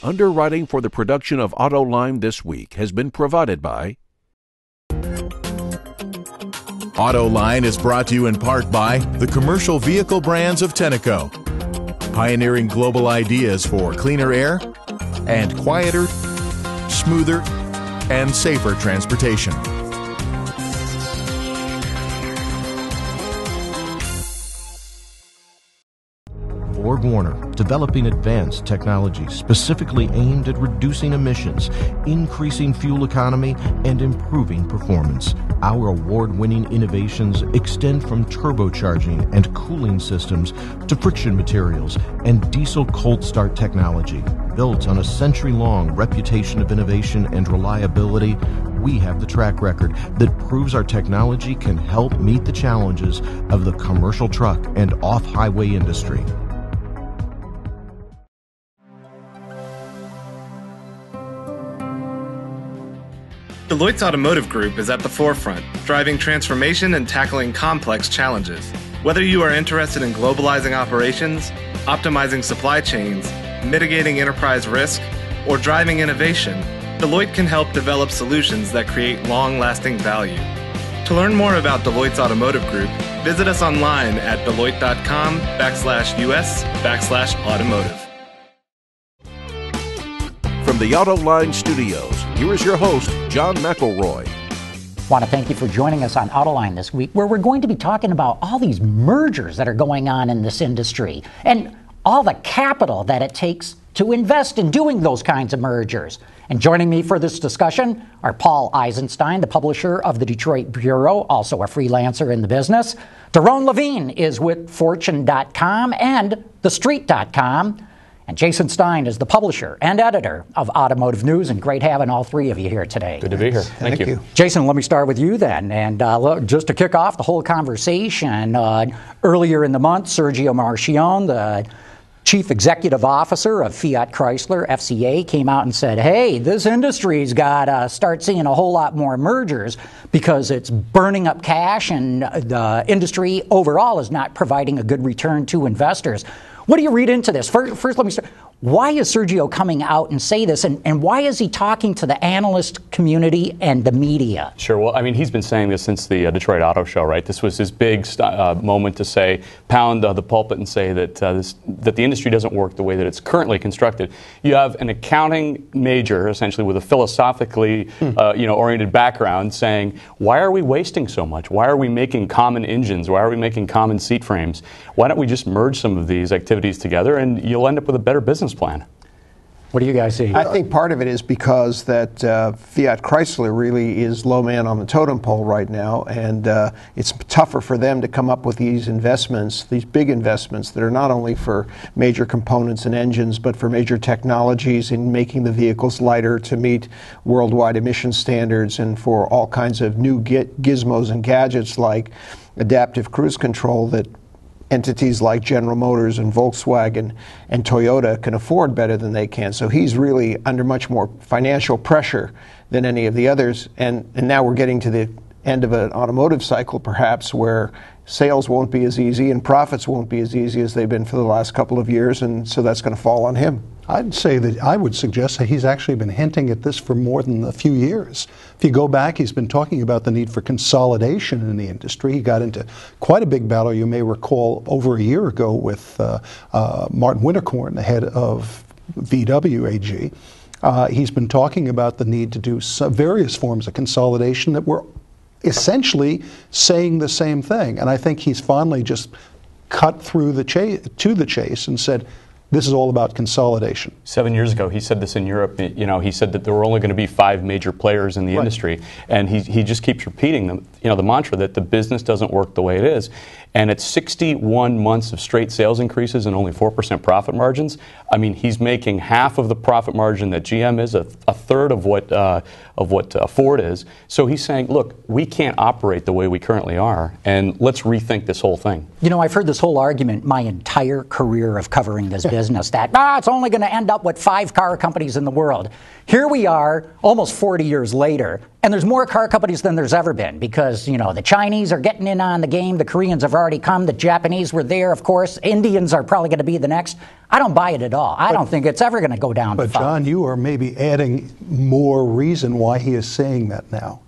Underwriting for the production of Autoline this week has been provided by Autoline is brought to you in part by the commercial vehicle brands of Tenneco, pioneering global ideas for cleaner air and quieter, smoother, and safer transportation. Warner, developing advanced technology specifically aimed at reducing emissions, increasing fuel economy, and improving performance. Our award-winning innovations extend from turbocharging and cooling systems to friction materials and diesel cold start technology. Built on a century-long reputation of innovation and reliability, we have the track record that proves our technology can help meet the challenges of the commercial truck and off-highway industry. Deloitte's Automotive Group is at the forefront, driving transformation and tackling complex challenges. Whether you are interested in globalizing operations, optimizing supply chains, mitigating enterprise risk, or driving innovation, Deloitte can help develop solutions that create long-lasting value. To learn more about Deloitte's Automotive Group, visit us online at deloitte.com/US/automotive. From the Autoline Studios, here is your host, John McElroy. I want to thank you for joining us on Autoline this week, where we're going to be talking about all these mergers that are going on in this industry and all the capital that it takes to invest in doing those kinds of mergers. And joining me for this discussion are Paul Eisenstein, the publisher of the Detroit Bureau, also a freelancer in the business. Doron Levin is with Fortune.com and TheStreet.com. And Jason Stein is the publisher and editor of Automotive News, and great having all three of you here today. Good to be here. Thank you. Jason, let me start with you then. And just to kick off the whole conversation, earlier in the month, Sergio Marchion, the Chief Executive Officer of Fiat Chrysler, FCA, came out and said, hey, this industry's got to start seeing a whole lot more mergers because it's burning up cash and the industry overall is not providing a good return to investors. What do you read into this? First, let me start. Why is Sergio coming out and say this, and why is he talking to the analyst community and the media? Sure. Well, I mean, he's been saying this since the Detroit Auto Show, right? This was his big moment to say, pound the pulpit and say that that the industry doesn't work the way that it's currently constructed. You have an accounting major, essentially, with a philosophically oriented background, saying, why are we wasting so much? Why are we making common engines? Why are we making common seat frames? Why don't we just merge some of these activities together, and you'll end up with a better business plan? What do you guys see? I think part of it is because that Fiat Chrysler really is low man on the totem pole right now, and it's tougher for them to come up with these investments, these big investments that are not only for major components and engines, but for major technologies in making the vehicles lighter to meet worldwide emission standards and for all kinds of new gizmos and gadgets like adaptive cruise control that entities like General Motors and Volkswagen and Toyota can afford better than they can. So he's really under much more financial pressure than any of the others. And now we're getting to the end of an automotive cycle, perhaps, where sales won't be as easy and profits won't be as easy as they've been for the last couple of years. And so that's going to fall on him. I'd say that I would suggest that he's actually been hinting at this for more than a few years. If you go back, he's been talking about the need for consolidation in the industry. He got into quite a big battle, you may recall, over a year ago with Martin Winterkorn, the head of VW AG. He's been talking about the need to do various forms of consolidation that were essentially saying the same thing. And I think he's finally just cut through the chase and said, this is all about consolidation. 7 years ago, he said this in Europe. He said that there were only going to be 5 major players in the industry, and he just keeps repeating the mantra that the business doesn't work the way it is. And at 61 months of straight sales increases and only 4% profit margins, I mean, he's making half of the profit margin that GM is, a third of what Ford is. So he's saying, look, we can't operate the way we currently are, and let's rethink this whole thing. You know, I've heard this whole argument my entire career of covering this business. business that, it's only going to end up with 5 car companies in the world. Here we are, almost 40 years later, and there's more car companies than there's ever been because, the Chinese are getting in on the game. The Koreans have already come. The Japanese were there, of course. Indians are probably going to be the next. I don't buy it at all. I don't think it's ever going to go down to 5. But, John, you are maybe adding more reason why he is saying that now.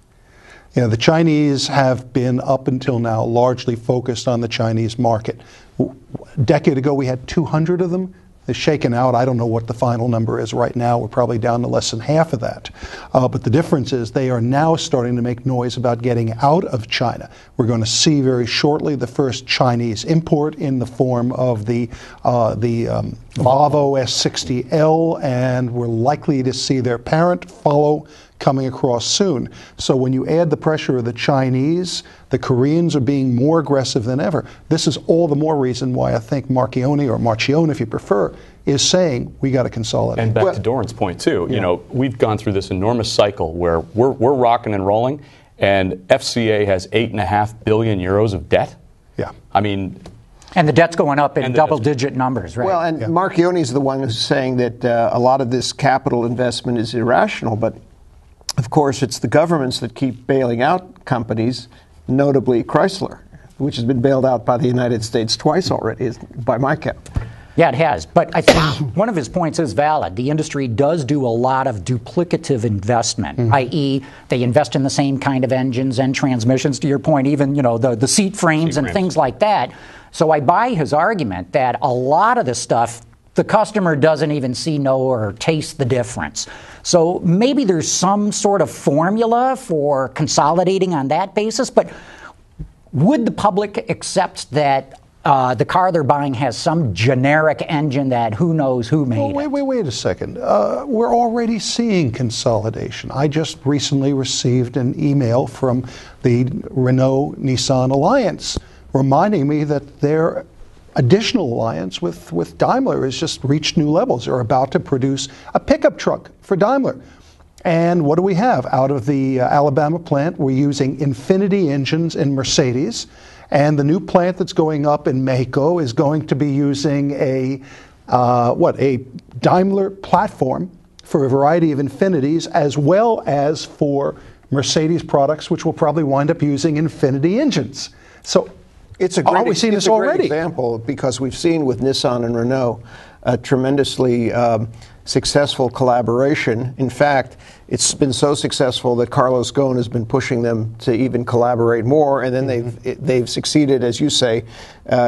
The Chinese have been, up until now, largely focused on the Chinese market. A decade ago, we had 200 of them. They're shaken out. I don't know what the final number is right now. We're probably down to less than half of that. But the difference is they are now starting to make noise about getting out of China. We're going to see very shortly the first Chinese import in the form of the Volvo S60L, and we're likely to see their parent follow coming across soon. So when you add the pressure of the Chinese, the Koreans are being more aggressive than ever. This is all the more reason why I think Marchione, or Marchione if you prefer, is saying we got to consolidate. And back to Doran's point too, we've gone through this enormous cycle where we're rocking and rolling, and FCA has 8.5 billion euros of debt. Yeah. I mean, and the debt's going up in double-digit numbers, right? Well, and Marchione is the one who's saying that a lot of this capital investment is irrational, but of course, it's the governments that keep bailing out companies, notably Chrysler, which has been bailed out by the United States twice already, by my count. Yeah, it has. But I think one of his points is valid. The industry does do a lot of duplicative investment, i.e., they invest in the same kind of engines and transmissions, to your point, even the seat frames and things like that. So I buy his argument that a lot of the stuff the customer doesn't even see, know, or taste the difference. So maybe there's some sort of formula for consolidating on that basis, but would the public accept that the car they're buying has some generic engine that who knows who made it? Wait a second. We're already seeing consolidation. I just recently received an email from the Renault-Nissan Alliance reminding me that their additional alliance with Daimler has just reached new levels. They're about to produce a pickup truck for Daimler. And what do we have? Out of the Alabama plant, we're using Infinity engines in Mercedes. And the new plant that's going up in Mexico is going to be using a Daimler platform for a variety of Infinities, as well as for Mercedes products, which will probably wind up using Infinity engines. So it's a great example, because we've seen with Nissan and Renault a tremendously successful collaboration. In fact, it's been so successful that Carlos Ghosn has been pushing them to even collaborate more, and then they've succeeded, as you say,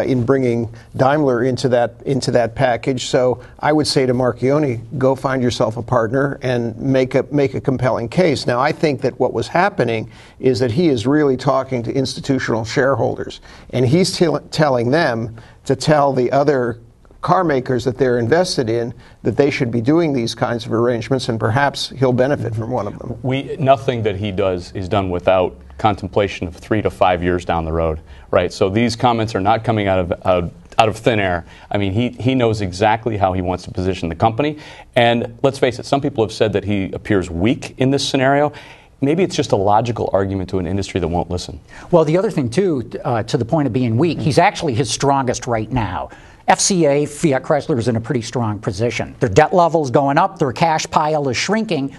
in bringing Daimler into that package. So I would say to Marchione, go find yourself a partner and make a compelling case. Now, I think that what was happening is that he is really talking to institutional shareholders, and he's telling them to tell the other car makers that they're invested in that they should be doing these kinds of arrangements, and perhaps he'll benefit from one of them. Nothing that he does is done without contemplation of 3 to 5 years down the road, right? So these comments are not coming out of thin air. I mean, he knows exactly how he wants to position the company. And let's face it, some people have said that he appears weak in this scenario. Maybe it's just a logical argument to an industry that won't listen. Well, the other thing, too, to the point of being weak, he's actually his strongest right now. FCA, Fiat Chrysler, is in a pretty strong position. Their debt level's going up, their cash pile is shrinking,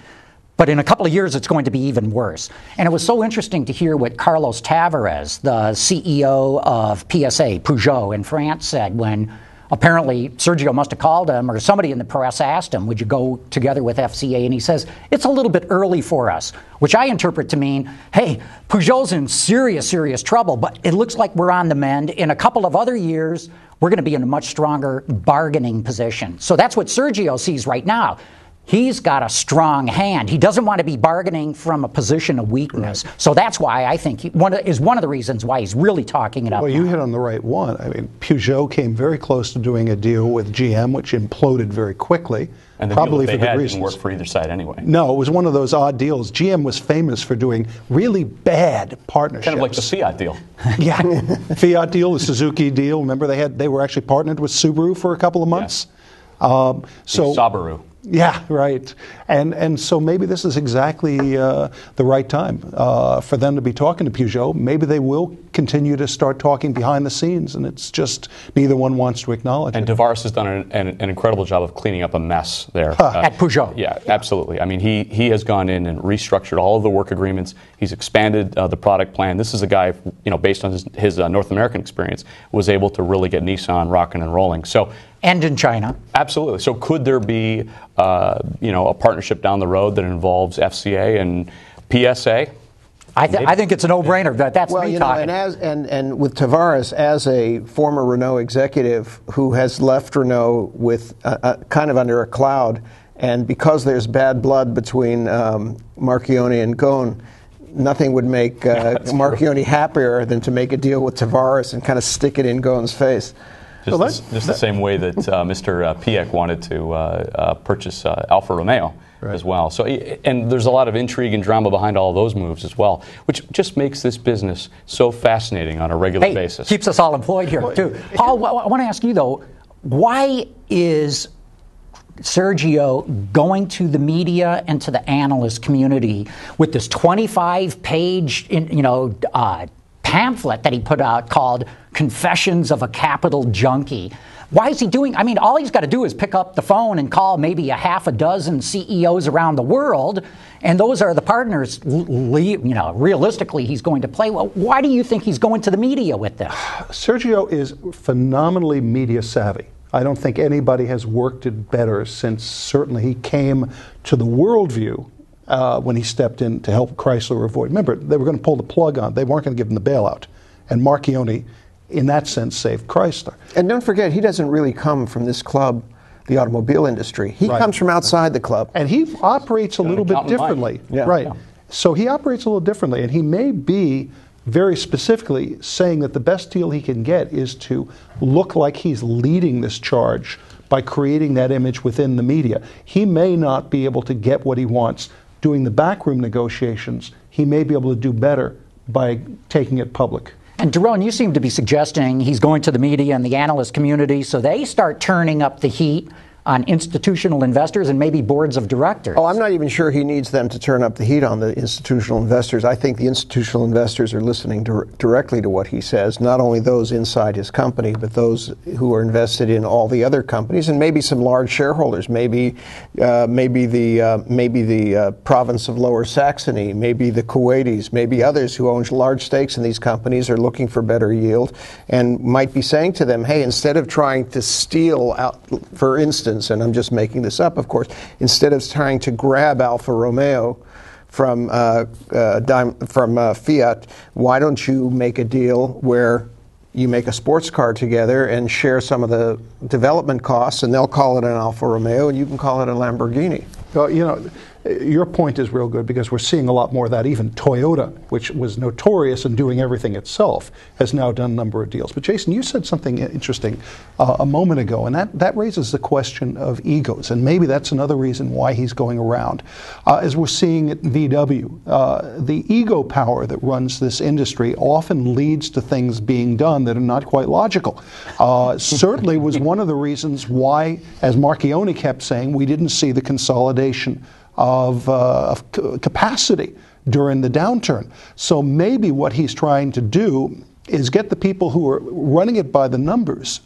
but in a couple of years it's going to be even worse. And it was so interesting to hear what Carlos Tavares, the CEO of PSA, Peugeot in France, said when apparently Sergio must have called him, or somebody in the press asked him, would you go together with FCA? And he says, it's a little bit early for us, which I interpret to mean, hey, Peugeot's in serious, serious trouble, but it looks like we're on the mend. In a couple of other years, we're going to be in a much stronger bargaining position. So that's what Sergio sees right now. He's got a strong hand. He doesn't want to be bargaining from a position of weakness. Right. So that's why I think one of the reasons why he's really talking it up. Well, you hit on the right one. I mean, Peugeot came very close to doing a deal with GM, which imploded very quickly. And the probably deal that for they good had reasons. Didn't work for either side anyway. No, it was one of those odd deals. GM was famous for doing really bad partnerships. Kind of like the Fiat deal. Yeah, Fiat deal, the Suzuki deal. Remember, they were actually partnered with Subaru for a couple of months. Yeah. Subaru. Yeah, right. And so maybe this is exactly the right time for them to be talking to Peugeot. Maybe they will continue to start talking behind the scenes, and it's just neither one wants to acknowledge and it. And Tavares has done an incredible job of cleaning up a mess there. At Peugeot. Yeah, absolutely. I mean, he has gone in and restructured all of the work agreements. He's expanded the product plan. This is a guy, based on his North American experience, was able to really get Nissan rocking and rolling. So. And in China. Absolutely. So could there be, a partnership down the road that involves FCA and PSA? I think it's a no-brainer. That's me talking. And with Tavares as a former Renault executive who has left Renault with kind of under a cloud, and because there's bad blood between Marchionni and Ghosn, nothing would make Marchionni happier than to make a deal with Tavares and kind of stick it in Ghosn's face. Just the same way that Mr. Piech wanted to purchase Alfa Romeo as well. So, and there's a lot of intrigue and drama behind all those moves as well, which just makes this business so fascinating on a regular basis. Keeps us all employed here, too. Paul, I want to ask you, though, why is Sergio going to the media and to the analyst community with this 25-page, pamphlet that he put out called Confessions of a Capital Junkie? Why is he doing? I mean, all he's got to do is pick up the phone and call maybe a half a dozen CEOs around the world, and those are the partners, realistically he's going to play. Well, why do you think he's going to the media with this? Sergio is phenomenally media savvy. I don't think anybody has worked it better since certainly he came to the worldview when he stepped in to help Chrysler avoid. Remember, they were going to pull the plug on. They weren't going to give him the bailout. And Marchionni, in that sense, saved Chrysler. And don't forget, he doesn't really come from this club, the automobile industry. He comes from outside the club. And he operates a little bit differently. Yeah. Right. Yeah. So he operates a little differently. And he may be very specifically saying that the best deal he can get is to look like he's leading this charge by creating that image within the media. He may not be able to get what he wants doing the backroom negotiations. He may be able to do better by taking it public. And Doron, you seem to be suggesting he's going to the media and the analyst community so they start turning up the heat on institutional investors and maybe boards of directors. Oh, I'm not even sure he needs them to turn up the heat on the institutional investors. I think the institutional investors are listening directly to what he says, not only those inside his company, but those who are invested in all the other companies, and maybe some large shareholders, maybe the province of Lower Saxony, maybe the Kuwaitis, maybe others who own large stakes in these companies are looking for better yield and might be saying to them, hey, instead of trying to steal out, for instance, and I'm just making this up, of course, instead of trying to grab Alfa Romeo from Fiat, why don't you make a deal where you make a sports car together and share some of the development costs, and they'll call it an Alfa Romeo and you can call it a Lamborghini. Well, your point is real good because we're seeing a lot more of that. Even Toyota, which was notorious in doing everything itself, has now done a number of deals. But Jason, you said something interesting a moment ago, and that raises the question of egos, and maybe that's another reason why he's going around. As we're seeing at VW, the ego power that runs this industry often leads to things being done that are not quite logical. Certainly was one of the reasons why, as Marchionni kept saying, we didn't see the consolidation of capacity during the downturn. So maybe what he's trying to do is get the people who are running it by the numbers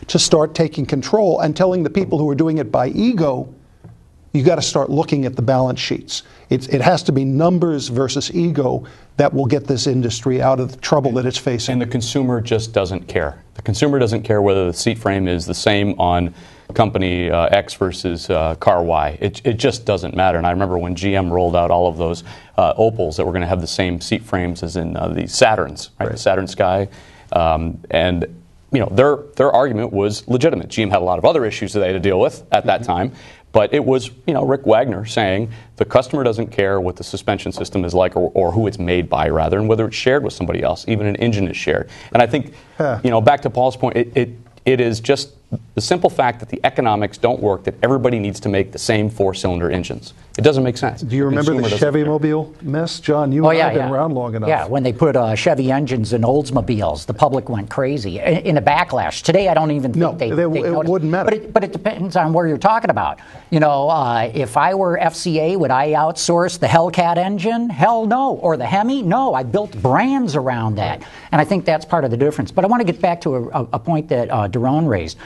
to start taking control and telling the people who are doing it by ego, you got to start looking at the balance sheets. It has to be numbers versus ego that will get this industry out of the trouble that it's facing. And the consumer just doesn't care. The consumer doesn't care whether the seat frame is the same on company X versus car Y. It just doesn't matter. And I remember when GM rolled out all of those Opals that were going to have the same seat frames as in the Saturns, right? The Saturn Sky. And their argument was legitimate. GM had a lot of other issues that they had to deal with at that time. But it was, Rick Wagner saying the customer doesn't care what the suspension system is like or who it's made by, rather, and whether it's shared with somebody else. Even an engine is shared. And I think, back to Paul's point, it is just the simple fact that the economics don't work, that everybody needs to make the same 4-cylinder engines. It doesn't make sense. Do you remember the Chevy Mobile mess, John? You and I have been around long enough. Yeah, when they put Chevy engines in Oldsmobiles, the public went crazy in a backlash. Today, I don't even think they it wouldn't matter. But it depends on where you're talking about. You know, if I were FCA, would I outsource the Hellcat engine? Hell no. Or the Hemi? No. I built brands around that. And I think that's part of the difference. But I want to get back to a point that Doron raised.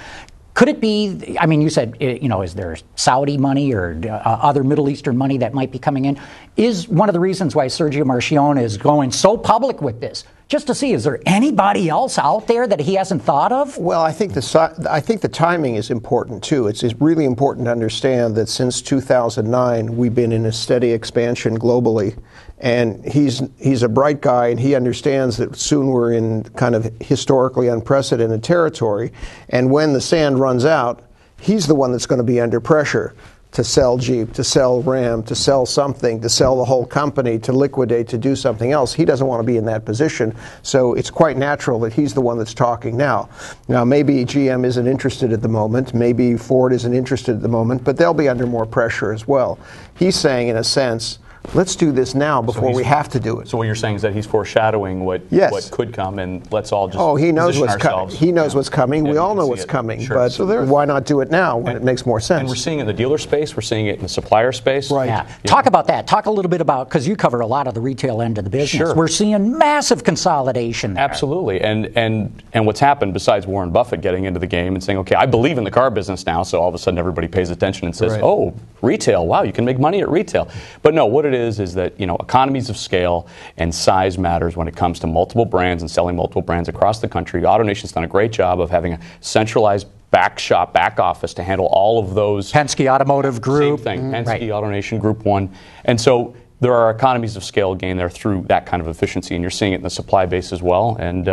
Could it be, I mean, you said, you know, is there Saudi money or other Middle Eastern money that might be coming in? Is one of the reasons why Sergio Marchionne is going so public with this, just to see, is there anybody else out there that he hasn't thought of? Well, I think the timing is important, too. It's really important to understand that since 2009, we've been in a steady expansion globally. And he's a bright guy, and he understands that soon we're in kind of historically unprecedented territory. And when the sand runs out, he's the one that's going to be under pressure to sell Jeep, to sell Ram, to sell something, to sell the whole company, to liquidate, to do something else. He doesn't want to be in that position. So it's quite natural that he's the one that's talking now. Now, maybe GM isn't interested at the moment. Maybe Ford isn't interested at the moment, but they'll be under more pressure as well. He's saying, in a sense, let's do this now before we have to do it. So what you're saying is that he's foreshadowing what could come, and let's all just he knows what's coming. He knows what's coming. We all know what's coming, but why not do it now when it makes more sense? And we're seeing it in the dealer space. We're seeing it in the supplier space. Right. Yeah. Talk about that. Talk a little bit about, because you cover a lot of the retail end of the business. Sure. We're seeing massive consolidation there. Absolutely. And what's happened, besides Warren Buffett getting into the game and saying, okay, I believe in the car business now, so all of a sudden everybody pays attention and says, oh, retail, wow, you can make money at retail. But no, what it is that, you know, economies of scale and size matters when it comes to multiple brands and selling multiple brands across the country. AutoNation's done a great job of having a centralized back office to handle all of those. Penske Automotive Group. Same thing, Penske, AutoNation, Group 1. And so there are economies of scale gained there through that kind of efficiency, and you're seeing it in the supply base as well. And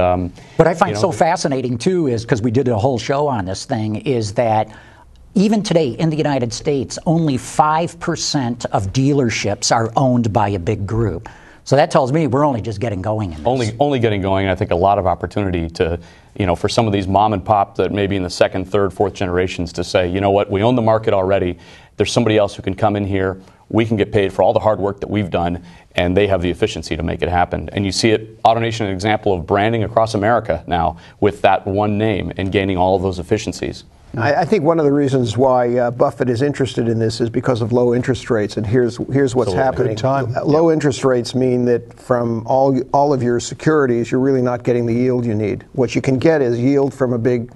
what I find so fascinating, too, is, because we did a whole show on this thing, is that even today in the United States, only 5% of dealerships are owned by a big group. So that tells me we're only just getting going in this. Only getting going. I think a lot of opportunity to, you know, for some of these mom and pop that maybe in the second, third, fourth generations to say, you know what, we own the market already. There's somebody else who can come in here. We can get paid for all the hard work that we've done, and they have the efficiency to make it happen. And you see it, AutoNation, an example of branding across America now with that one name and gaining all of those efficiencies. I think one of the reasons why Buffett is interested in this is because of low interest rates, and here's what's happening. Low interest rates mean that from all of your securities, you're really not getting the yield you need. What you can get is yield from a big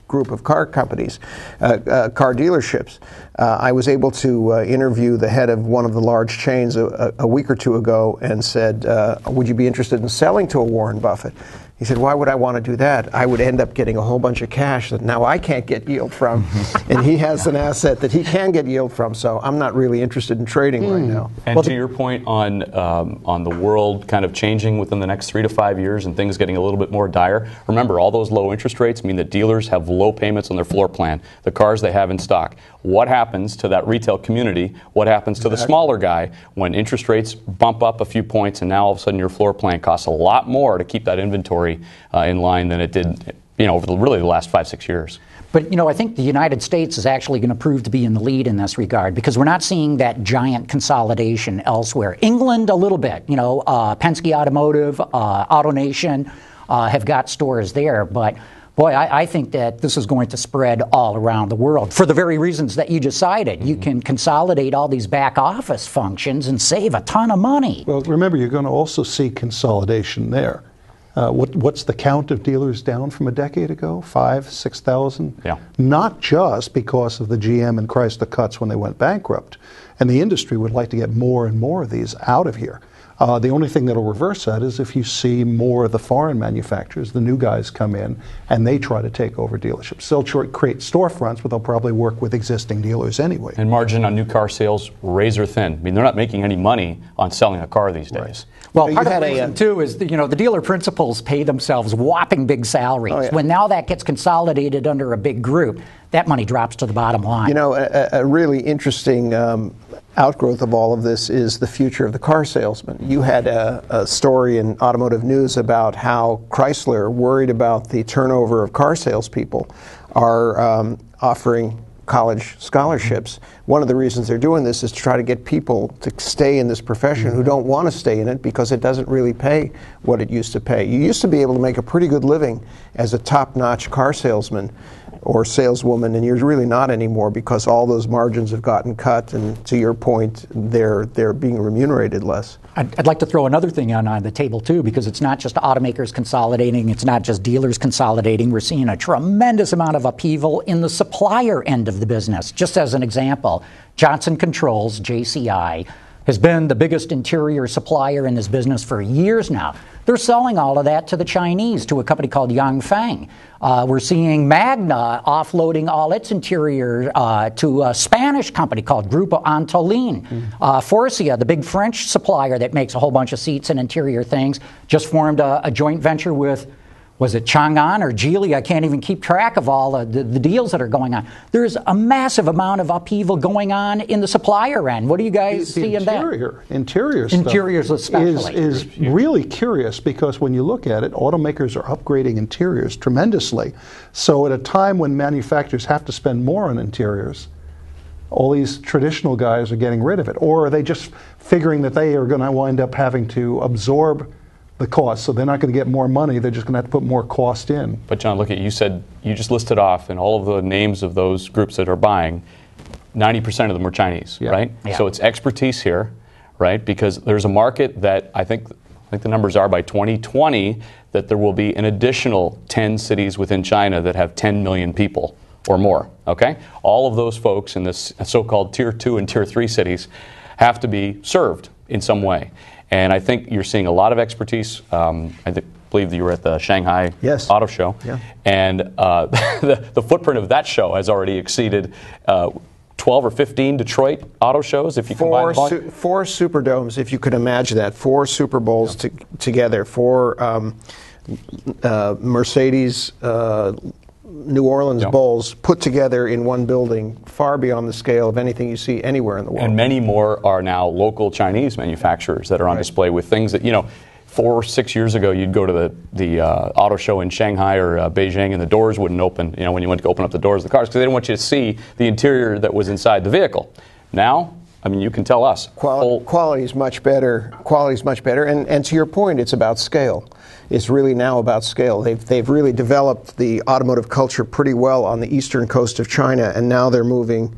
group of car companies, car dealerships. I was able to interview the head of one of the large chains a week or two ago and said, would you be interested in selling to a Warren Buffett? He said, why would I want to do that? I would end up getting a whole bunch of cash that now I can't get yield from, and he has an asset that he can get yield from, so I'm not really interested in trading right now. And to your point on the world kind of changing within the next 3 to 5 years and things getting a little bit more dire, remember, all those low interest rates mean that dealers have low payments on their floor plan, the cars they have in stock. What happens to that retail community? What happens to the smaller guy when interest rates bump up a few points and now all of a sudden your floor plan costs a lot more to keep that inventory in line than it did, you know, over really the last 5-6 years? But, you know, I think the United States is actually going to prove to be in the lead in this regard, because we're not seeing that giant consolidation elsewhere. England, a little bit. You know, Penske Automotive, AutoNation have got stores there, but boy, I think that this is going to spread all around the world for the very reasons that you just cited. Mm-hmm. You can consolidate all these back office functions and save a ton of money. Well, remember, you're going to also see consolidation there. What's the count of dealers down from a decade ago? 5,000, 6,000? Yeah. Not just because of the GM and Chrysler cuts when they went bankrupt. And the industry would like to get more and more of these out of here. The only thing that'll reverse that is if you see more of the foreign manufacturers, the new guys come in, and they try to take over dealerships. They'll create storefronts, but they'll probably work with existing dealers anyway. And margin on new car sales, razor thin. I mean, they're not making any money on selling a car these days. Right. Well, part of the reason, too, is the dealer principals pay themselves whopping big salaries. Oh, yeah. When now that gets consolidated under a big group, that money drops to the bottom line. You know, a really interesting outgrowth of all of this is the future of the car salesman. You had a story in Automotive News about how Chrysler worried about the turnover of car salespeople. are offering college scholarships. One of the reasons they're doing this is to try to get people to stay in this profession who don't want to stay in it because it doesn't really pay what it used to pay. You used to be able to make a pretty good living as a top-notch car salesman or saleswoman, and you're really not anymore because all those margins have gotten cut, and to your point, they're being remunerated less. I'd like to throw another thing on the table, too, because it's not just automakers consolidating, it's not just dealers consolidating. We're seeing a tremendous amount of upheaval in the supplier end of the business. Just as an example, Johnson Controls, JCI, has been the biggest interior supplier in this business for years now. They're selling all of that to the Chinese, to a company called Yangfeng. We're seeing Magna offloading all its interior to a Spanish company called Grupo Autoline. Forcia, the big French supplier that makes a whole bunch of seats and interior things, just formed a joint venture with, was it Chang'an or Geely? I can't even keep track of all the deals that are going on. There's a massive amount of upheaval going on in the supplier end. What do you guys see in that? Interior stuff Interiors especially. is really curious because when you look at it, automakers are upgrading interiors tremendously. So at a time when manufacturers have to spend more on interiors, all these traditional guys are getting rid of it. Or are they just figuring that they are going to wind up having to absorb the cost, so they're not going to get more money, they're just going to have to put more cost in. But John, look at, you said, you just listed off in all of the names of those groups that are buying, 90% of them are Chinese, right? Yeah. So it's expertise here, right? Because there's a market that I think the numbers are by 2020 that there will be an additional 10 cities within China that have 10 million people or more, okay? All of those folks in this so-called Tier 2 and Tier 3 cities have to be served in some way. And I think you're seeing a lot of expertise. I believe that you were at the Shanghai Auto Show. Yeah. And the footprint of that show has already exceeded 12 or 15 Detroit auto shows, if you combine them. Four Superdomes, if you could imagine that. 4 Super Bowls together. 4 Mercedes New Orleans Bulls put together in one building, far beyond the scale of anything you see anywhere in the world. And many more are now local Chinese manufacturers that are on display with things that, 4 or 6 years ago, you'd go to the auto show in Shanghai or Beijing, and the doors wouldn't open, when you went to open up the doors of the cars, because they didn't want you to see the interior that was inside the vehicle. Now, you can tell us. Quality is much better. And to your point, it's about scale. It's really now about scale. They've really developed the automotive culture pretty well on the eastern coast of China, and now they're moving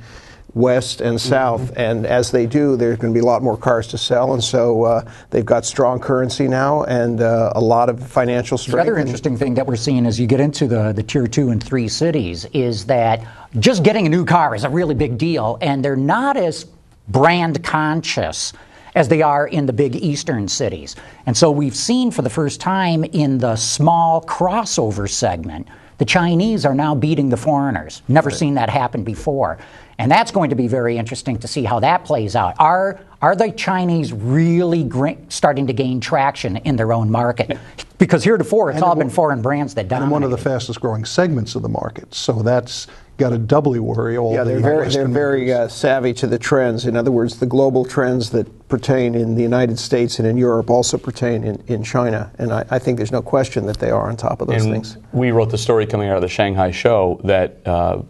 west and south. And as they do, there's going to be a lot more cars to sell, and so they've got strong currency now and a lot of financial strength. The other interesting thing that we're seeing as you get into the Tier 2 and 3 cities is that just getting a new car is a really big deal, and they're not as brand conscious as they are in the big eastern cities. And so we've seen for the first time in the small crossover segment, the Chinese are now beating the foreigners. Never seen that happen before. And that's going to be very interesting to see how that plays out. Are the Chinese really starting to gain traction in their own market? Because heretofore, it's all been foreign brands that dominate. And one of the fastest growing segments of the market. So that's got to doubly worry all they're very savvy to the trends. In other words, the global trends that pertain in the United States and in Europe also pertain in China. And I think there's no question that they are on top of those things. We wrote the story coming out of the Shanghai show that,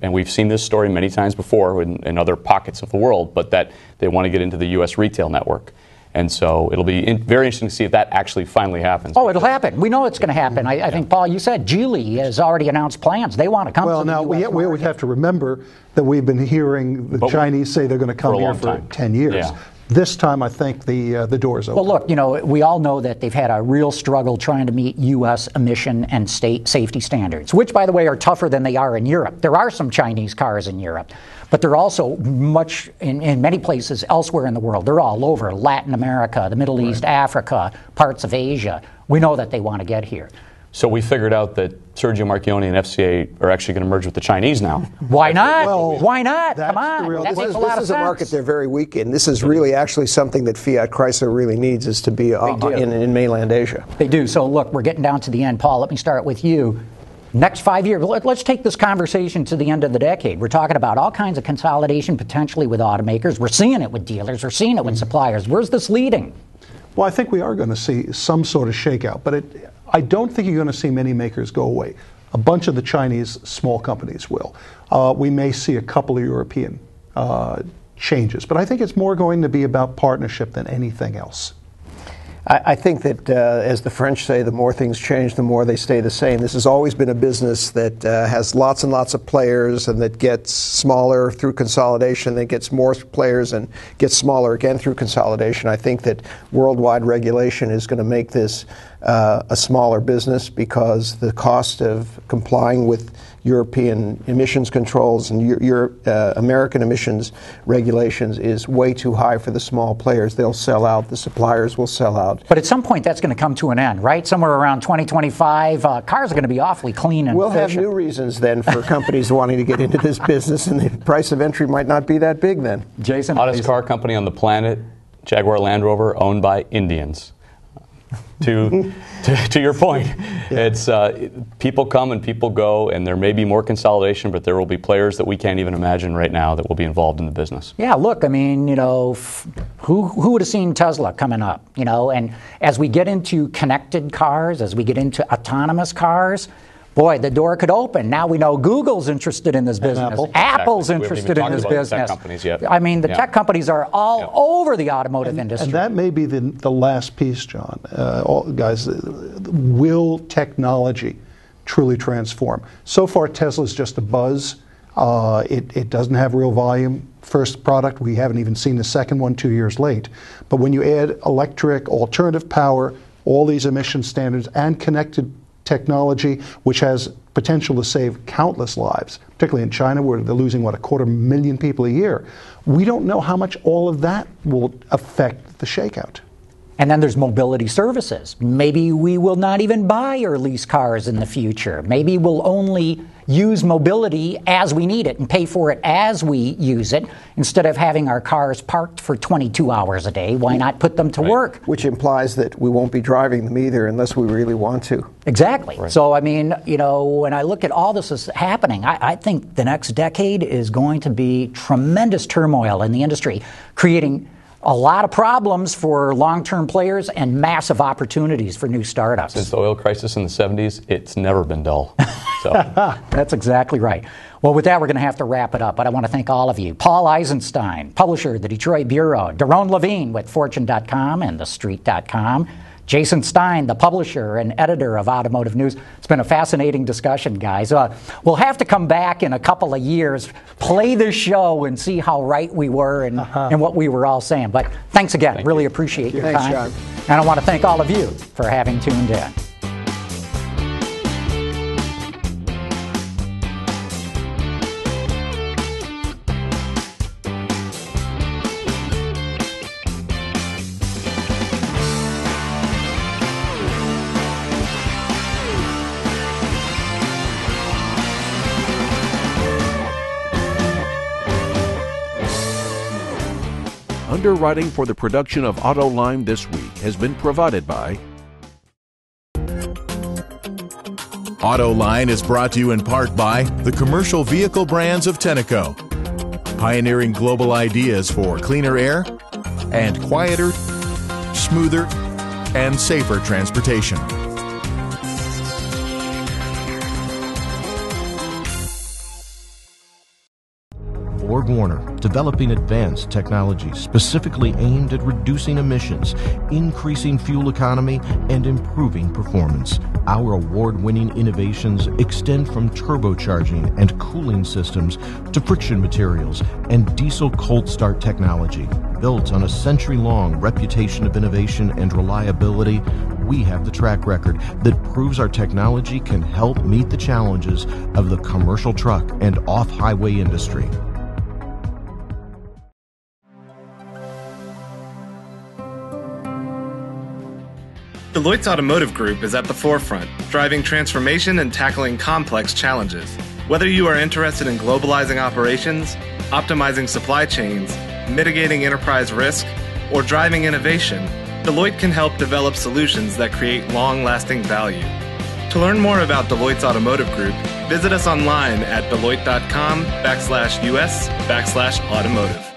and we've seen this story many times before in other pockets of the world, but that they want to get into the U.S. retail network. And so it'll be very interesting to see if that actually finally happens. Oh, it'll happen. We know it's going to happen. I think, Paul, you said Geely has already announced plans. They want to come to the U.S. market. Well, now, we have to remember that we've been hearing the Chinese say they're going to come here for 10 years. Yeah. This time, I think the door's open. Well, look, we all know that they've had a real struggle trying to meet U.S. emission and state safety standards, which, by the way, are tougher than they are in Europe. There are some Chinese cars in Europe, but they're also much, in many places elsewhere in the world. They're all over Latin America, the Middle East, Africa, parts of Asia. We know that they want to get here. So we figured out that Sergio Marchionne and FCA are actually going to merge with the Chinese now. Why not? Well, why not? Come on. That makes a lot of sense. This is a market they're very weak in. This is really actually something that Fiat Chrysler really needs, is to be in mainland Asia. They do. So look, we're getting down to the end. Paul, let me start with you. Next 5 years, let's take this conversation to the end of the decade. We're talking about all kinds of consolidation potentially with automakers. We're seeing it with dealers. We're seeing it with suppliers. Where's this leading? Well, I think we are going to see some sort of shakeout, but I don't think you're going to see many makers go away. A bunch of the Chinese small companies will. We may see a couple of European changes, but I think it's more going to be about partnership than anything else. I think that, as the French say, the more things change, the more they stay the same. This has always been a business that has lots and lots of players and that gets smaller through consolidation, that gets more players and gets smaller again through consolidation. I think that worldwide regulation is going to make this a smaller business because the cost of complying with European emissions controls and American emissions regulations is way too high for the small players. They'll sell out. The suppliers will sell out. But at some point, that's going to come to an end, right? Somewhere around 2025, cars are going to be awfully clean and we'll efficient. have new reasons then for companies wanting to get into this business, and the price of entry might not be that big then. Jason? Hottest car company on the planet, Jaguar Land Rover, owned by Indians. To your point, it's people come and people go, and there may be more consolidation, but there will be players that we can't even imagine right now that will be involved in the business. Yeah, look, I mean, who would have seen Tesla coming up? And as we get into connected cars, as we get into autonomous cars, boy, the door could open. Now we know Google's interested in this business. Apple's interested in this business. Tech companies yet. I mean, the tech companies are all over the automotive industry. And that may be the last piece, John. Guys, will technology truly transform? So far, Tesla's just a buzz. It doesn't have real volume. First product, we haven't even seen the second one 2 years late. But when you add electric, alternative power, all these emission standards, and connected technology, which has potential to save countless lives, particularly in China where they're losing, 250,000 people a year. We don't know how much all of that will affect the shakeout. And then there's mobility services. Maybe we will not even buy or lease cars in the future. Maybe we'll only use mobility as we need it and pay for it as we use it. Instead of having our cars parked for 22 hours a day, why not put them to work? Which implies that we won't be driving them either unless we really want to. Exactly. Right. So, I mean, when I look at all this is happening, I think the next decade is going to be tremendous turmoil in the industry, creating a lot of problems for long-term players and massive opportunities for new startups. Since the oil crisis in the 70s, it's never been dull. So. That's exactly right. Well, with that, we're going to have to wrap it up, but I want to thank all of you. Paul Eisenstein, publisher of the Detroit Bureau, Doron Levin with Fortune.com and TheStreet.com, Jason Stein, the publisher and editor of Automotive News. It's been a fascinating discussion, guys. We'll have to come back in a couple of years, play this show, and see how right we were and what we were all saying. But thanks again. Really appreciate your time. John. And I want to thank all of you for having tuned in. Underwriting for the production of Autoline this week has been provided by Autoline is brought to you in part by the commercial vehicle brands of Tenneco, pioneering global ideas for cleaner air and quieter, smoother, and safer transportation. BorgWarner, developing advanced technology specifically aimed at reducing emissions, increasing fuel economy, and improving performance. Our award-winning innovations extend from turbocharging and cooling systems to friction materials and diesel cold start technology. Built on a century-long reputation of innovation and reliability, we have the track record that proves our technology can help meet the challenges of the commercial truck and off-highway industry. Deloitte's Automotive Group is at the forefront, driving transformation and tackling complex challenges. Whether you are interested in globalizing operations, optimizing supply chains, mitigating enterprise risk, or driving innovation, Deloitte can help develop solutions that create long-lasting value. To learn more about Deloitte's Automotive Group, visit us online at deloitte.com/US/automotive.